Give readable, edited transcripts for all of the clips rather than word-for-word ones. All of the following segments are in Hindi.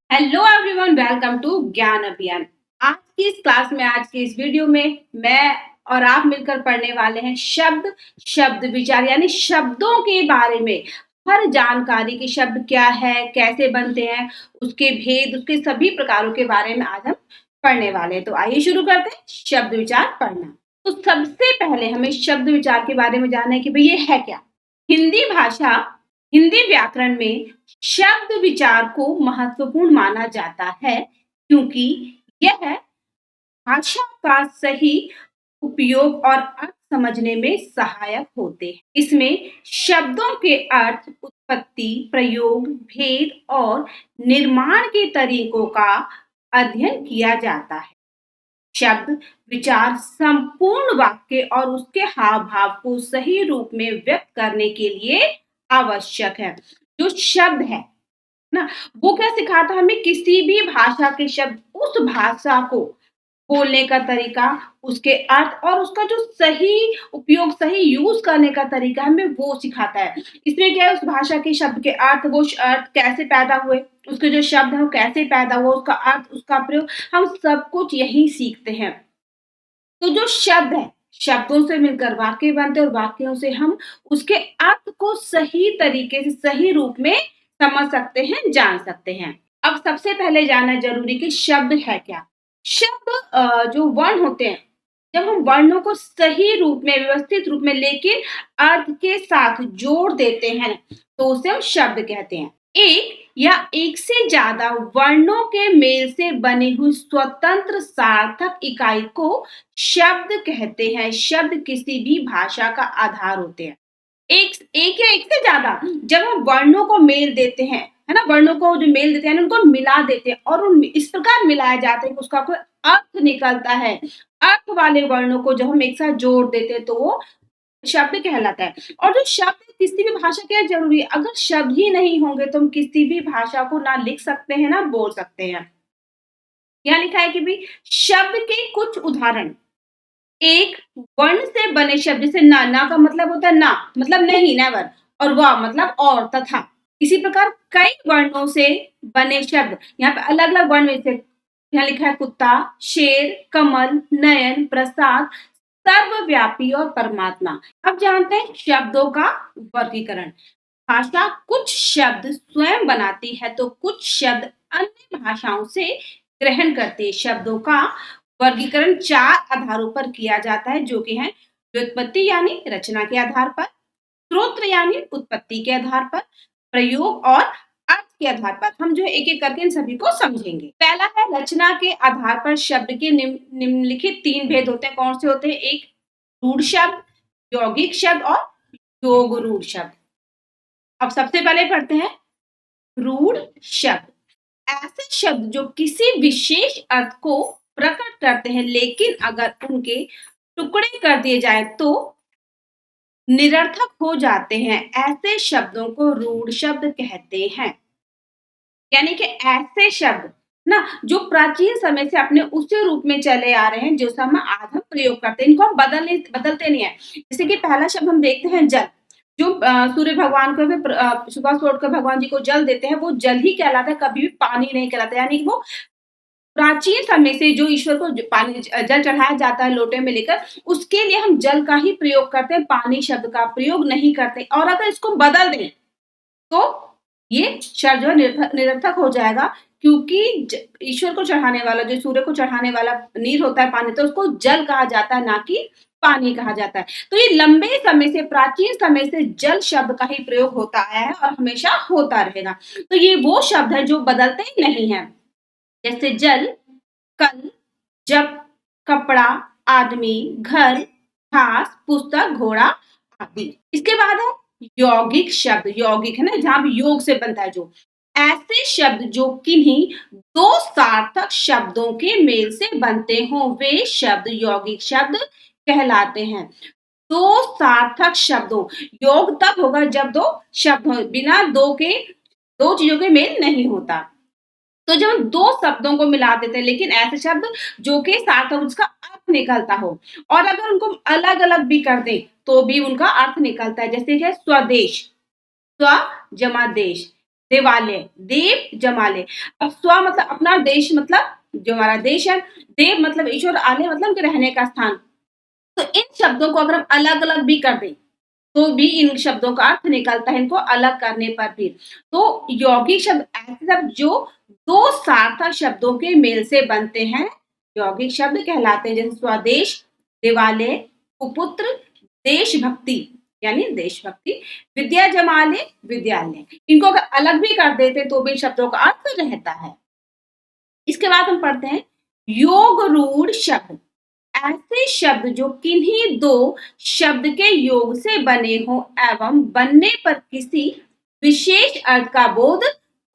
हेलो एवरीवन, वेलकम टू ज्ञान अभियान। आज की इस क्लास में, आज की इस वीडियो में मैं और आप मिलकर पढ़ने वाले हैं शब्द, शब्द विचार यानी शब्दों के बारे में। हर जानकारी के शब्द क्या है, कैसे बनते हैं, उसके भेद, उसके सभी प्रकारों के बारे में आज हम पढ़ने वाले हैं। तो आइए शुरू करते हैं शब्द विचार पढ़ना। तो सबसे पहले हमें शब्द विचार के बारे में जानना है कि भाई ये है क्या। हिंदी भाषा, हिंदी व्याकरण में शब्द विचार को महत्वपूर्ण माना जाता है क्योंकि यह भाषा का सही उपयोग और अर्थ समझने में सहायक होते हैं। इसमें शब्दों के अर्थ, उत्पत्ति, प्रयोग, भेद और निर्माण के तरीकों का अध्ययन किया जाता है। शब्द विचार संपूर्ण वाक्य और उसके हाव भाव को सही रूप में व्यक्त करने के लिए आवश्यक है। जो शब्द है ना, वो क्या सिखाता है हमें, किसी भी भाषा के शब्द, उस भाषा को बोलने का तरीका, उसके अर्थ और उसका जो सही उपयोग, सही यूज करने का तरीका हमें वो सिखाता है। इसमें क्या है, उस भाषा के शब्द के अर्थ, वो अर्थ कैसे पैदा हुए, उसके जो शब्द है वो कैसे पैदा हुआ, उसका अर्थ, उसका प्रयोग, हम सब कुछ यही सीखते हैं। तो जो शब्द है, शब्दों से मिलकर वाक्य बनते हैं और वाक्यों से हम उसके अर्थ को सही तरीके से, सही रूप में समझ सकते हैं, जान सकते हैं। अब सबसे पहले जानना जरूरी कि शब्द है क्या। शब्द जो वर्ण होते हैं, जब हम वर्णों को सही रूप में, व्यवस्थित रूप में, लेकिन अर्थ के साथ जोड़ देते हैं तो उसे हम शब्द कहते हैं। एक या एक से ज्यादा वर्णों के मेल से बनी हुई स्वतंत्र सार्थक इकाई को शब्द कहते हैं। शब्द किसी भी भाषा का आधार होते हैं। एक या एक से ज्यादा, जब हम वर्णों को मेल देते हैं, है ना, वर्णों को जो मेल देते हैं ना, उनको मिला देते हैं और उन इस प्रकार मिलाया जाता है कि उसका कोई अर्थ निकलता है। अर्थ वाले वर्णों को जब हम एक साथ जोड़ देते हैं तो वो शब्द कहलाता है। और जो शब्द किसी भी भाषा के लिए जरूरी है, अगर शब्द ही नहीं होंगे तो हम किसी भी भाषा को ना लिख सकते हैं ना बोल सकते हैं। यहाँ लिखा है कि भी शब्द के कुछ उदाहरण। एक वर्ण से बने शब्द, जैसे ना, ना का मतलब होता है ना, मतलब नहीं, नेवर, और वाह मतलब और, तथा। इसी प्रकार कई वर्णों से बने शब्द, यहाँ पे अलग अलग वर्ण में से, यहाँ लिखा है कुत्ता, शेर, कमल, नयन, प्रसाद, सर्वव्यापी और परमात्मा। अब जानते हैं शब्दों का वर्गीकरण। भाषा कुछ शब्द स्वयं बनाती है तो कुछ शब्द अन्य भाषाओं से ग्रहण करती है। शब्दों का वर्गीकरण चार आधारों पर किया जाता है, जो कि है व्युत्पत्ति यानी रचना के आधार पर, स्रोत यानी उत्पत्ति के आधार पर, प्रयोग और अर्थ के आधार पर। हम जो है एक एक करके इन सभी को समझेंगे। पहला है रचना के आधार पर। शब्द के निम्नलिखित तीन भेद होते हैं। कौन से होते हैं? एक रूढ़ शब्द, यौगिक शब्द और योग रूढ़ शब्द। अब सबसे पहले पढ़ते हैं रूढ़ शब्द। ऐसे शब्द जो किसी विशेष अर्थ को प्रकट करते हैं, लेकिन अगर उनके टुकड़े कर दिए जाए तो निरर्थक हो जाते हैं। ऐसे शब्दों को रूढ़ शब्द कहते हैं। यानी कि ऐसे शब्द ना, जो प्राचीन समय से अपने उसी रूप में चले आ रहे हैं, जो समय आज हम प्रयोग करते हैं, इनको हम बदलते नहीं है। जैसे कि पहला शब्द हम देखते हैं जल। जो सूर्य भगवान को सुबह से उठकर भगवान जी को जल देते हैं, वो जल ही कहलाता है, कभी भी पानी नहीं कहलाता। यानी कि वो प्राचीन समय से जो ईश्वर को पानी, जल चढ़ाया जाता है लोटे में लेकर, उसके लिए हम जल का ही प्रयोग करते हैं, पानी शब्द का प्रयोग नहीं करते। और अगर इसको बदल दें तो ये शब्द जो निरर्थक हो जाएगा, क्योंकि ईश्वर को चढ़ाने वाला, जो सूर्य को चढ़ाने वाला नीर होता है, पानी, तो उसको जल कहा जाता है, ना कि पानी कहा जाता है। तो ये लंबे समय से, प्राचीन समय से जल शब्द का ही प्रयोग होता आया है और हमेशा होता रहेगा। तो ये वो शब्द है जो बदलते ही नहीं है। जैसे जल, कल, जब, कपड़ा, आदमी, घर, घास, पुस्तक, घोड़ा आदि। इसके बाद है यौगिक शब्द। यौगिक है ना, जहां भी योग से बनता है जो। ऐसे शब्द जो किन्हीं दो सार्थक शब्दों के मेल से बनते हों, वे शब्द यौगिक शब्द कहलाते हैं। दो सार्थक शब्दों, योग तब होगा जब दो शब्द हो, बिना दो के, दो चीजों के मेल नहीं होता। तो जब हम दो शब्दों को मिला देते हैं, लेकिन ऐसे शब्द जो कि सार्थक उसका अर्थ निकलता हो, और अगर उनको अलग अलग भी कर दें तो भी उनका अर्थ निकलता है। जैसे कि स्वदेश, स्व जमा देश, देवालय, देव जमालय। अब स्व मतलब अपना, देश मतलब जो हमारा देश है, देव मतलब ईश्वर, आलय मतलब कि रहने का स्थान। तो इन शब्दों को अगर हम अलग-अलग भी कर दें, तो भी इन शब्दों का अर्थ निकलता है, इनको अलग करने पर भी। तो यौगिक शब्द ऐसे शब्द जो 2 सार्थक शब्दों के मेल से बनते हैं, यौगिक शब्द कहलाते हैं। जैसे स्वदेश, दिवालय, कुपुत्र, देशभक्ति यानी देशभक्ति, विद्या जमालय, विद्यालय। इनको अगर अलग भी कर देते तो भी शब्दों का अर्थ रहता है। इसके बाद हम पढ़ते हैं योग रूढ़ शब्द। ऐसे शब्द जो किन्हीं दो शब्द के योग से बने हों एवं बनने पर किसी विशेष अर्थ का बोध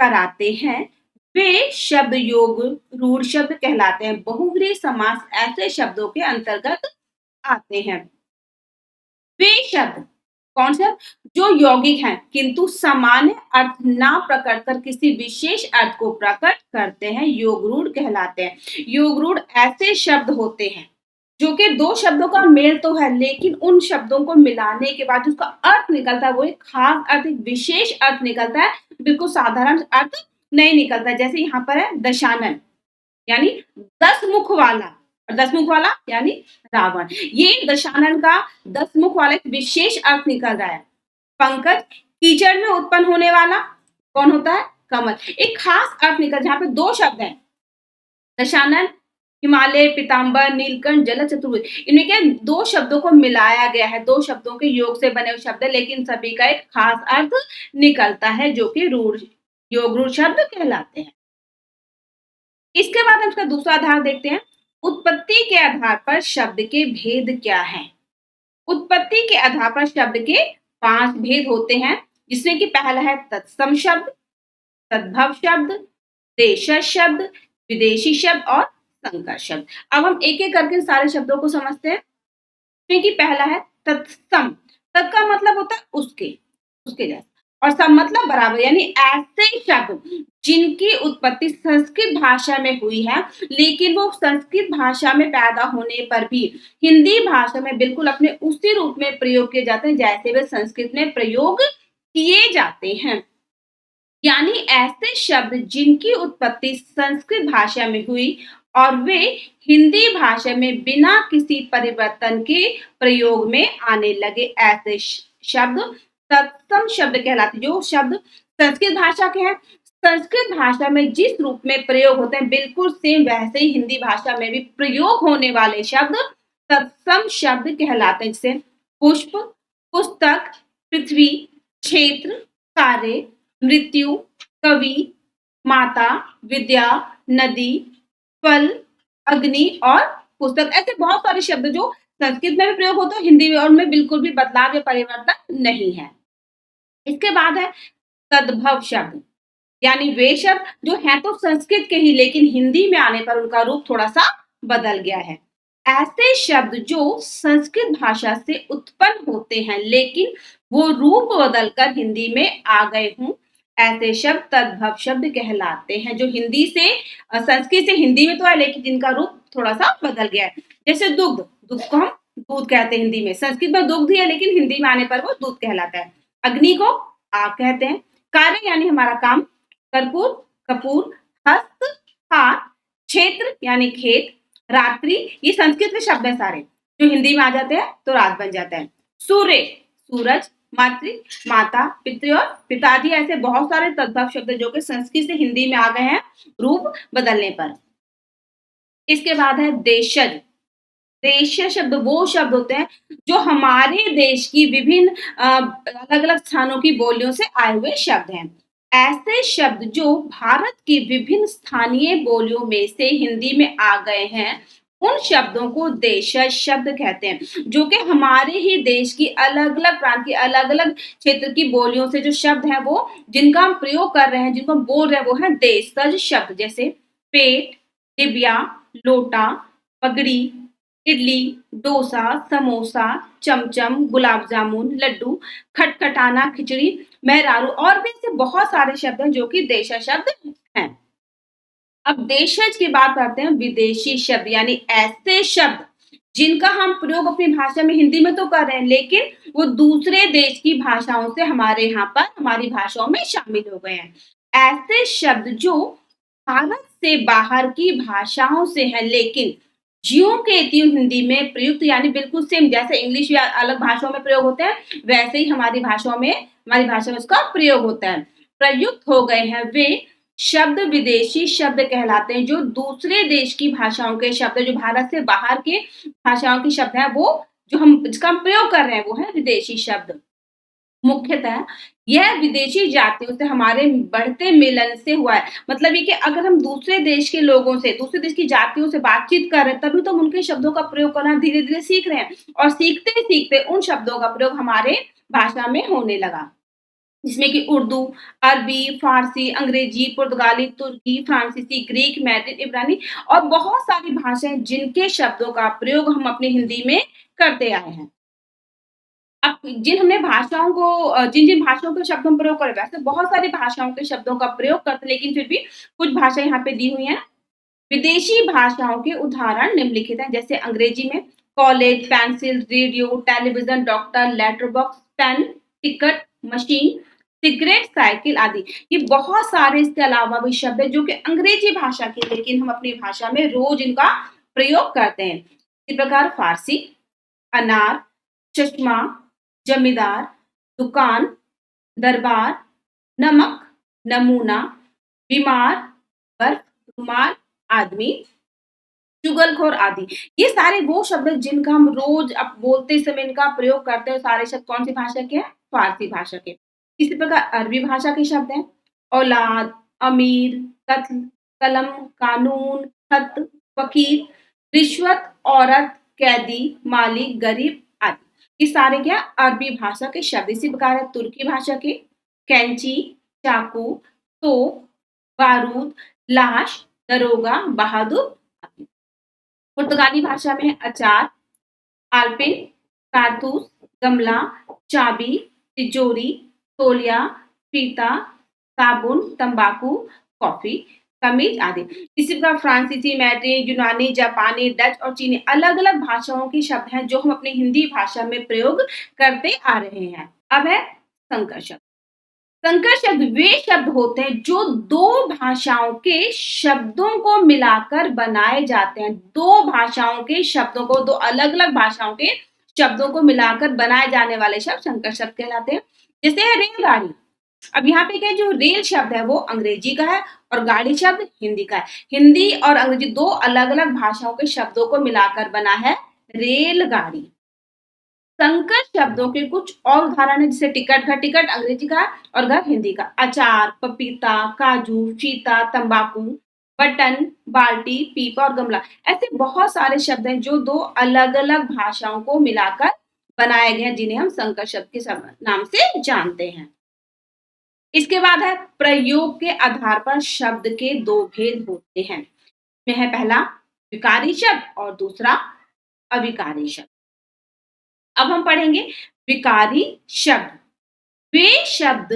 कराते हैं, वे शब्द योग रूढ़ शब्द कहलाते हैं। बहुव्रीहि समास ऐसे शब्दों के अंतर्गत आते हैं। वे शब्द कौन से, जो यौगिक हैं किंतु सामान्य अर्थ ना प्रकट कर किसी विशेष अर्थ को प्रकट करते हैं, योग रूढ़ कहलाते हैं। योग रूढ़ ऐसे शब्द होते हैं जो कि 2 शब्दों का मेल तो है, लेकिन उन शब्दों को मिलाने के बाद उसका अर्थ निकलता है, वो एक खास अर्थ, एक विशेष अर्थ निकलता है, बिल्कुल साधारण अर्थ नहीं निकलता। जैसे यहाँ पर है दशानन यानी 10 मुख वाला, और 10 मुख वाला यानी रावण। ये दशानन का 10 मुख वाला एक विशेष अर्थ निकल रहा है। पंकज कीचड़ में उत्पन्न होने वाला कौन होता है, कमल। एक खास अर्थ निकल, जहाँ पे 2 शब्द हैं, दशानन, हिमालय, पीताम्बर, नीलकंठ, जल चतुर्भुज। इनमें क्या 2 शब्दों को मिलाया गया है, 2 शब्दों के योग से बने हुए शब्द है, लेकिन सभी का एक खास अर्थ निकलता है जो कि रूढ़, योग रूढ़ शब्द कहलाते हैं। इसके बाद हम इसका दूसरा आधार देखते हैं, उत्पत्ति के आधार पर शब्द के भेद क्या हैं। उत्पत्ति के आधार पर शब्द के 5 भेद होते हैं, जिसमें कि पहला है तत्सम शब्द, तद्भव शब्द, देशज शब्द, विदेशी शब्द और संकर शब्द। अब हम एक एक करके सारे शब्दों को समझते हैं। इसमें कि पहला है तत्सम। तत् का मतलब होता है उसके, उसके जैसा, और सम मतलब बराबर, यानी ऐसे शब्द जिनकी उत्पत्ति संस्कृत भाषा में हुई है, लेकिन वो संस्कृत भाषा में पैदा होने पर भी हिंदी भाषा में बिल्कुल अपने उसी रूप में प्रयोग किए जाते हैं जैसे वे संस्कृत में प्रयोग किए जाते हैं। यानी ऐसे शब्द जिनकी उत्पत्ति संस्कृत भाषा में हुई और वे हिंदी भाषा में बिना किसी परिवर्तन के प्रयोग में आने लगे, ऐसे शब्द तत्सम शब्द कहलाते। जो शब्द संस्कृत भाषा के हैं, संस्कृत भाषा में जिस रूप में प्रयोग होते हैं, बिल्कुल सेम वैसे ही हिंदी भाषा में भी प्रयोग होने वाले शब्द तत्सम शब्द कहलाते हैं। जैसे पुष्प, पुस्तक, पृथ्वी, क्षेत्र, कार्य, मृत्यु, कवि, माता, विद्या, नदी, फल, अग्नि और पुस्तक। ऐसे बहुत सारे शब्द जो संस्कृत में भी प्रयोग होते हैं, हिंदी में, और में बिल्कुल भी बदलाव या परिवर्तन नहीं है। इसके बाद है तद्भव शब्द, यानी वे शब्द जो हैं तो संस्कृत के ही, लेकिन हिंदी में आने पर उनका रूप थोड़ा सा बदल गया है। ऐसे शब्द जो संस्कृत भाषा से उत्पन्न होते हैं, लेकिन वो रूप बदलकर हिंदी में आ गए हों, ऐसे शब्द तद्भव शब्द कहलाते हैं। जो हिंदी से संस्कृत से हिंदी में तो है, लेकिन जिनका रूप थोड़ा सा बदल गया है। जैसे दुग्ध, दुग्ध को हम दूध कहते हैं हिंदी में, संस्कृत में दुग्ध ही है, लेकिन हिंदी में आने पर वो दूध कहलाता है। अग्नि को आग कहते हैं। कार्य यानी हमारा काम, कर्पूर, कपूर, हस्त, हाथ, क्षेत्र यानी खेत, रात्रि, ये संस्कृत के शब्द है सारे, जो हिंदी में आ जाते हैं तो रात बन जाता है। सूर्य, सूरज, मातृ, माता, पितृ और पिताजी, ऐसे बहुत सारे तद्भव शब्द जो कि संस्कृत से हिंदी में आ गए हैं रूप बदलने पर। इसके बाद है देशज। देशीय शब्द वो शब्द होते हैं जो हमारे देश की विभिन्न अलग अलग स्थानों की बोलियों से आए हुए शब्द हैं। ऐसे शब्द जो भारत की विभिन्न स्थानीय बोलियों में से हिंदी में आ गए हैं, उन शब्दों को देशज शब्द कहते हैं। जो कि हमारे ही देश की अलग अलग प्रांत की अलग अलग क्षेत्र की बोलियों से जो शब्द हैं, वो जिनका हम प्रयोग कर रहे हैं, जिनको हम बोल रहे हैं, वो है देशज शब्द। जैसे पेट, डिबिया, लोटा, पगड़ी, इडली, डोसा, समोसा, चमचम, गुलाब जामुन, लड्डू, खटखटाना, खिचड़ी, मेहरारू, और भी ऐसे बहुत सारे शब्द हैं जो कि देशज शब्द हैं। अब देशज की बात करते हैं, विदेशी शब्द, यानी ऐसे शब्द जिनका हम प्रयोग अपनी भाषा में हिंदी में तो कर रहे हैं, लेकिन वो दूसरे देश की भाषाओं से हमारे यहाँ पर हमारी भाषाओं में शामिल हो गए हैं। ऐसे शब्द जो भारत से बाहर की भाषाओं से हैं, लेकिन ज्यों के त्यों हिंदी में प्रयुक्त यानी बिल्कुल सेम जैसे इंग्लिश या अलग भाषाओं में प्रयोग होते हैं, वैसे ही हमारी भाषा में उसका प्रयोग होता है। प्रयुक्त हो गए हैं वे शब्द विदेशी शब्द कहलाते हैं, जो दूसरे देश की भाषाओं के शब्द, जो भारत से बाहर के भाषाओं के शब्द हैं, वो जो हम जिसका हम प्रयोग कर रहे हैं, वो है विदेशी शब्द। मुख्यतः यह विदेशी जातियों से हमारे बढ़ते मिलन से हुआ है। मतलब ये कि अगर हम दूसरे देश के लोगों से, दूसरे देश की जातियों से बातचीत कर रहे हैं, तभी तो हम उनके शब्दों का प्रयोग करना धीरे-धीरे सीख रहे हैं और सीखते-सीखते उन शब्दों का प्रयोग हमारे भाषा में होने लगा। जिसमें कि उर्दू, अरबी, फारसी, अंग्रेजी, पुर्तगाली, तुर्की, फ्रांसीसी, ग्रीक, मैड्रिड, इब्रानी और बहुत सारी भाषाएँ जिनके शब्दों का प्रयोग हम अपनी हिंदी में करते आए हैं। अब जिन-जिन भाषाओं के शब्द हम प्रयोग कर रहे हैं, वैसे बहुत सारी भाषाओं के शब्दों का प्रयोग करते हैं, लेकिन फिर भी कुछ भाषाएँ यहाँ पे दी हुई हैं। विदेशी भाषाओं के उदाहरण निम्नलिखित हैं, जैसे अंग्रेजी में college, pencil, radio, television, doctor, letter box, pen, ticket, machine, cigarette, cycle आदि। ये बहुत सारे इसके अलावा भी शब्द हैं जो कि अंग्रेजी भाषा के, लेकिन हम अपनी भाषा में रोज़ इनका प्रयोग करते हैं। इसी प्रकार फारसी, अनार, चश्मा, जमींदार, दुकान, दरबार, नमक, नमूना, बीमार, बर्फ, रुमाल, आदमी, चुगलखोर आदि। ये सारे वो शब्द हैं जिनका हम रोज़ अब बोलते समय इनका प्रयोग करते हैं। सारे शब्द कौन-सी भाषा के हैं? फ़ारसी भाषा के। इसी प्रकार अरबी भाषा के शब्द हैं औलाद, अमीर, कत्ल, कलम, कानून, खत, फ़कीर, रिश्वत, औरत, कैदी, मालिक, गरीब आदि। ये सारे क्या अरबी भाषा के शब्द। इसी प्रकार है तुर्की भाषा के कैंची, चाकू, तोप, बारूद, लाश, दरोगा, बहादुर आदि। पुर्तगाली भाषा में अचार, आलपिन, कारतूस, गमला, चाबी, तिजोरी, तौलिया, फीता, साबुन, तंबाकू, कॉफी, कमीज आदि। इसी प्रकार फ्रांसीसी, मैड्रिन, यूनानी, जापानी, डच और चीनी अलग-अलग भाषाओं के शब्द हैं जो हम अपनी हिंदी भाषा में प्रयोग करते आ रहे हैं। अब है संकर शब्द। संकर शब्द वे शब्द होते हैं जो दो भाषाओं के शब्दों को मिलाकर बनाए जाते हैं। दो भाषाओं के शब्दों को, दो अलग-अलग भाषाओं के शब्दों को मिलाकर बनाए जाने वाले शब्द संकर शब्द कहलाते हैं। जैसे है रेलगाड़ी। अब यहाँ पे क्या है, जो रेल शब्द है वो अंग्रेजी का है और गाड़ी शब्द हिंदी का है। हिंदी और अंग्रेजी दो अलग-अलग भाषाओं के शब्दों को मिलाकर बना है रेलगाड़ी। संकर शब्दों के कुछ और उदाहरण है, जैसे टिकट घर, टिकट अंग्रेजी का और घर हिंदी का। अचार, पपीता, काजू, फीता, तंबाकू, बटन, बाल्टी, पीपा और गमला। ऐसे बहुत सारे शब्द हैं जो दो अलग-अलग भाषाओं को मिलाकर बनाए गए हैं, जिन्हें हम संकर शब्द के नाम से जानते हैं। इसके बाद है प्रयोग के आधार पर शब्द के दो भेद होते हैं। में है पहला विकारी शब्द और दूसरा अविकारी शब्द। अब हम पढ़ेंगे विकारी शब्द। वे शब्द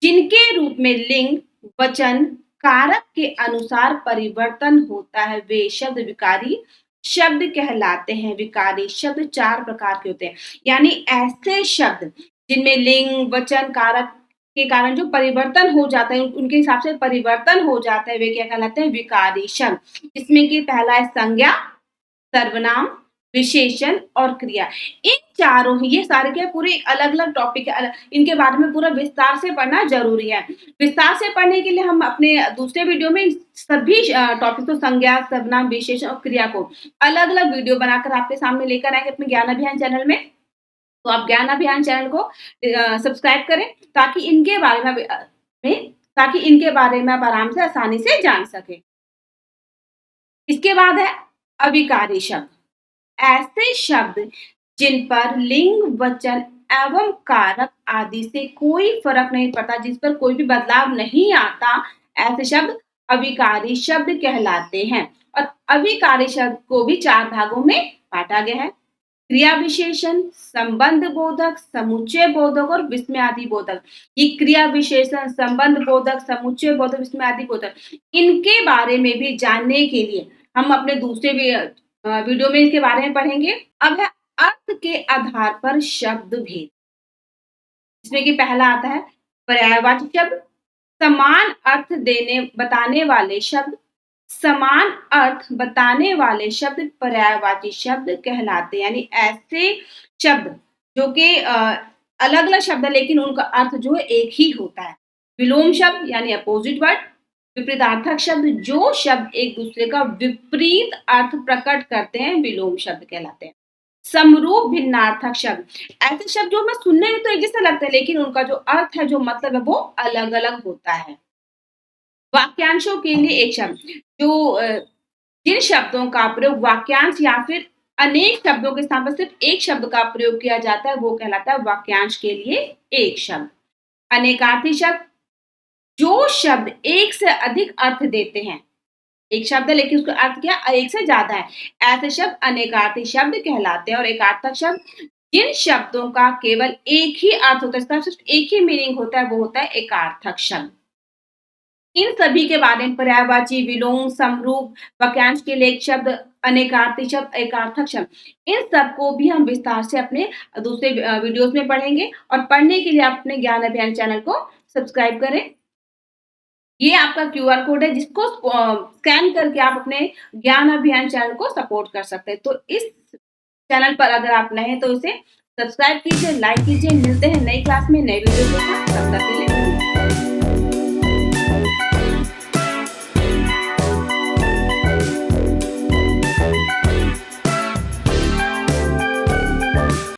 जिनके रूप में लिंग, वचन, कारक के अनुसार परिवर्तन होता है, वे शब्द विकारी शब्द कहलाते हैं। विकारी शब्द 4 प्रकार के होते हैं, यानी ऐसे शब्द जिनमें लिंग, वचन, कारक के कारण जो परिवर्तन हो जाता है, उनके हिसाब से परिवर्तन हो जाता है, वे क्या कहलाते हैं? विकारी शब्द। इसमें कि पहला है संज्ञा, सर्वनाम, विशेषण और क्रिया। इन चारों ही ये सारे क्या पूरे अलग-अलग टॉपिक है, इनके बारे में पूरा विस्तार से पढ़ना ज़रूरी है। विस्तार से पढ़ने के लिए हम अपने दूसरे वीडियो में सभी टॉपिक को संज्ञा, सर्वनाम, विशेषण और क्रिया को अलग-अलग वीडियो बनाकर आपके सामने लेकर आएँगे अपने ज्ञान अभियान चैनल में। तो आप ज्ञान अभियान चैनल को सब्सक्राइब करें ताकि इनके बारे में आप आराम से आसानी से जान सकें। इसके बाद है अविकारी शब्द। ऐसे शब्द जिन पर लिंग, वचन एवं कारक आदि से कोई फर्क नहीं पड़ता, जिस पर कोई भी बदलाव नहीं आता, ऐसे शब्द अविकारी शब्द कहलाते हैं। और अविकारी शब्द को भी 4 भागों में बांटा गया है। क्रिया विशेषण, संबंध बोधक, समुच्चय बोधक और विस्मयादि बोधक। ये क्रिया विशेषण, संबंध बोधक, समुच्चय बोधक, विस्मयादि बोधक, इनके बारे में भी जानने के लिए हम अपने दूसरे वीडियो में इसके बारे में पढ़ेंगे। अब है अर्थ के आधार पर शब्द भेद, जिसमें कि पहला आता है पर्यायवाची शब्द, समान अर्थ देने बताने वाले शब्द। समान अर्थ बताने वाले शब्द पर्यायवाची शब्द कहलाते हैं, यानी ऐसे शब्द जो कि अलग अलग शब्द है लेकिन उनका अर्थ जो है एक ही होता है। विलोम शब्द यानी अपोजिट वर्ड, विपरीतार्थक शब्द, जो शब्द एक दूसरे का विपरीत अर्थ प्रकट करते हैं विलोम शब्द कहलाते हैं। समरूप भिन्नार्थक शब्द, ऐसे शब्द जो हमें सुनने में तो एक जैसा लगता है लेकिन उनका जो अर्थ है, जो मतलब है वो अलग अलग होता है। वाक्यांशों के लिए एक शब्द, जो जिन शब्दों का प्रयोग वाक्यांश या फिर अनेक शब्दों के स्थान पर सिर्फ एक शब्द का प्रयोग किया जाता है वो कहलाता है वाक्यांश के लिए एक शब्द। अनेकार्थी शब्द, जो शब्द एक से अधिक अर्थ देते हैं, एक शब्द है लेकिन उसका अर्थ क्या एक से ज्यादा है, ऐसे शब्द अनेकार्थी शब्द कहलाते हैं। और एकार्थक शब्द, जिन शब्दों का केवल एक ही अर्थ होता है, इसका सिर्फ एक ही मीनिंग होता है, वो होता है एकार्थक शब्द। इन सभी के बारे में पर्यायवाची, विलोम, समरूप, वाक्यांश के लिए एक शब्द, अनेकार्थी शब्द, एकार्थक शब्द, इन सबको भी हम विस्तार से अपने दूसरे वीडियोस में पढ़ेंगे। और पढ़ने के लिए आप अपने ज्ञान अभियान चैनल को सब्सक्राइब करें। ये आपका क्यूआर कोड है जिसको स्कैन करके आप अपने ज्ञान अभियान चैनल को सपोर्ट कर सकते हैं। तो इस चैनल पर अगर आप नए हैं तो इसे सब्सक्राइब कीजिए, लाइक कीजिए। मिलते हैं नई क्लास में नए वीडियो के साथ, तब तक के लिए